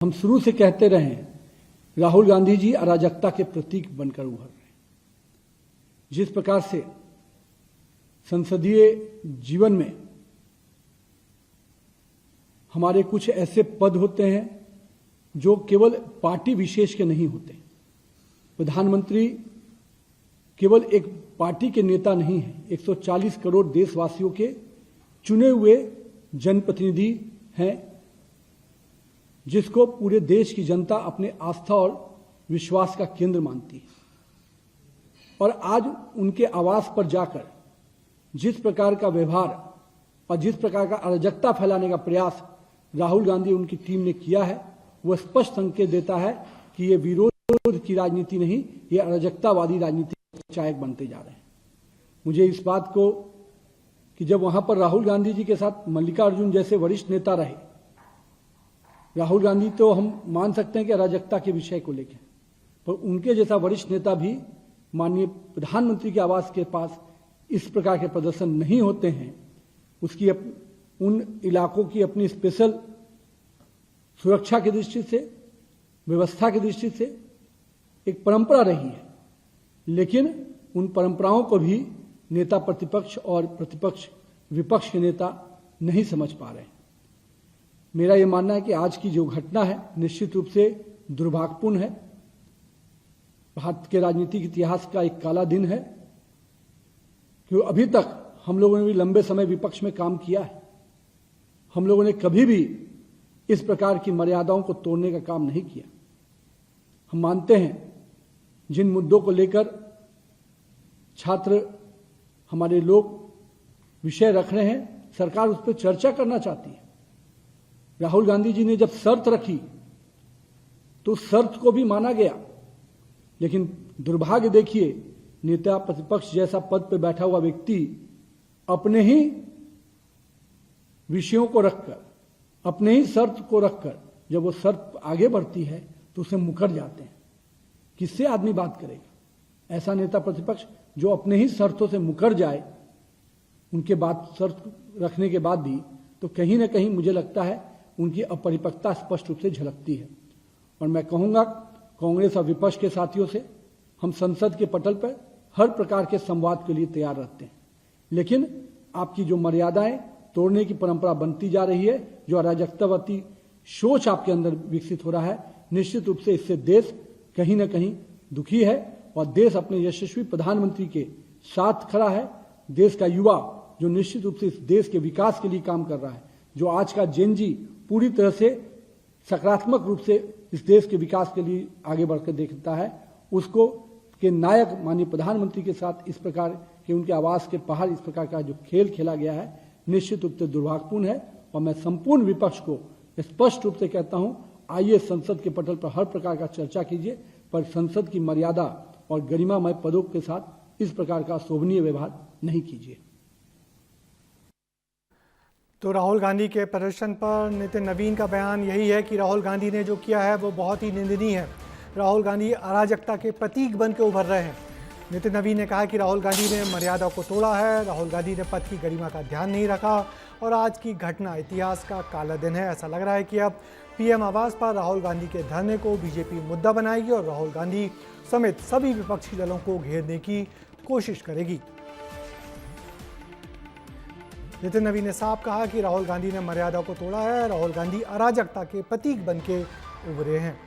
हम शुरू से कहते रहे हैं, राहुल गांधी जी अराजकता के प्रतीक बनकर उभर रहे हैं। जिस प्रकार से संसदीय जीवन में हमारे कुछ ऐसे पद होते हैं जो केवल पार्टी विशेष के नहीं होते। प्रधानमंत्री केवल एक पार्टी के नेता नहीं है, 140 करोड़ देशवासियों के चुने हुए जनप्रतिनिधि हैं, जिसको पूरे देश की जनता अपने आस्था और विश्वास का केंद्र मानती है। और आज उनके आवास पर जाकर जिस प्रकार का व्यवहार और जिस प्रकार का अराजकता फैलाने का प्रयास राहुल गांधी उनकी टीम ने किया है, वह स्पष्ट संकेत देता है कि ये विरोध की राजनीति नहीं, ये अराजकतावादी राजनीति के चायक बनते जा रहे हैं। मुझे इस बात को कि जब वहां पर राहुल गांधी जी के साथ मल्लिकार्जुन जैसे वरिष्ठ नेता रहे, राहुल गांधी तो हम मान सकते हैं कि अराजकता के विषय को लेकर, पर उनके जैसा वरिष्ठ नेता भी माननीय प्रधानमंत्री के आवास के पास इस प्रकार के प्रदर्शन नहीं होते हैं। उसकी उन इलाकों की अपनी स्पेशल सुरक्षा की दृष्टि से, व्यवस्था की दृष्टि से एक परंपरा रही है, लेकिन उन परंपराओं को भी नेता प्रतिपक्ष और प्रतिपक्ष विपक्ष के नेता नहीं समझ पा रहे हैं। मेरा यह मानना है कि आज की जो घटना है निश्चित रूप से दुर्भाग्यपूर्ण है। भारत के राजनीतिक इतिहास का एक काला दिन है, क्योंकि अभी तक हम लोगों ने भी लंबे समय विपक्ष में काम किया है। हम लोगों ने कभी भी इस प्रकार की मर्यादाओं को तोड़ने का काम नहीं किया। हम मानते हैं जिन मुद्दों को लेकर छात्र हमारे लोग विषय रख रहे हैं, सरकार उस पर चर्चा करना चाहती है। राहुल गांधी जी ने जब शर्त रखी तो शर्त को भी माना गया, लेकिन दुर्भाग्य देखिए, नेता प्रतिपक्ष जैसा पद पर बैठा हुआ व्यक्ति अपने ही विषयों को रखकर, अपने ही शर्त को रखकर जब वो शर्त आगे बढ़ती है तो उसे मुकर जाते हैं। किससे आदमी बात करेगा? ऐसा नेता प्रतिपक्ष जो अपने ही शर्तों से मुकर जाए, उनके बाद शर्त रखने के बाद भी, तो कहीं ना कहीं मुझे लगता है उनकी अपरिपक्वता स्पष्ट रूप से झलकती है। और मैं कहूंगा कांग्रेस और विपक्ष के साथियों से, हम संसद के पटल पर हर प्रकार के संवाद के लिए तैयार रहते हैं, लेकिन आपकी जो मर्यादाएं तोड़ने की परंपरा बनती जा रही है, जो अराजकतावादी सोच आपके अंदर विकसित हो रहा है, निश्चित रूप से इससे देश कहीं ना कहीं दुखी है। और देश अपने यशस्वी प्रधानमंत्री के साथ खड़ा है। देश का युवा जो निश्चित रूप से इस देश के विकास के लिए काम कर रहा है, जो आज का जेन जी पूरी तरह से सकारात्मक रूप से इस देश के विकास के लिए आगे बढ़कर देखता है, उसको के नायक माननीय प्रधानमंत्री के साथ इस प्रकार के उनके आवास के बाहर इस प्रकार का जो खेल खेला गया है, निश्चित रूप से दुर्भाग्यपूर्ण है। और मैं संपूर्ण विपक्ष को स्पष्ट रूप से कहता हूं, आइए संसद के पटल पर हर प्रकार का चर्चा कीजिए, पर संसद की मर्यादा और गरिमामय पदों के साथ इस प्रकार का शोभनीय व्यवहार नहीं कीजिए। तो राहुल गांधी के प्रदर्शन पर नितिन नवीन का बयान यही है कि राहुल गांधी ने जो किया है वो बहुत ही निंदनीय है। राहुल गांधी अराजकता के प्रतीक बन के उभर रहे हैं। नितिन नवीन ने कहा कि राहुल गांधी ने मर्यादा को तोड़ा है, राहुल गांधी ने पद की गरिमा का ध्यान नहीं रखा और आज की घटना इतिहास का काला दिन है। ऐसा लग रहा है कि अब पीएम आवास पर राहुल गांधी के धरने को बीजेपी मुद्दा बनाएगी और राहुल गांधी समेत सभी विपक्षी दलों को घेरने की कोशिश करेगी। नितिन नवीन ने साफ कहा कि राहुल गांधी ने मर्यादा को तोड़ा है, राहुल गांधी अराजकता के प्रतीक बन के उभरे हैं।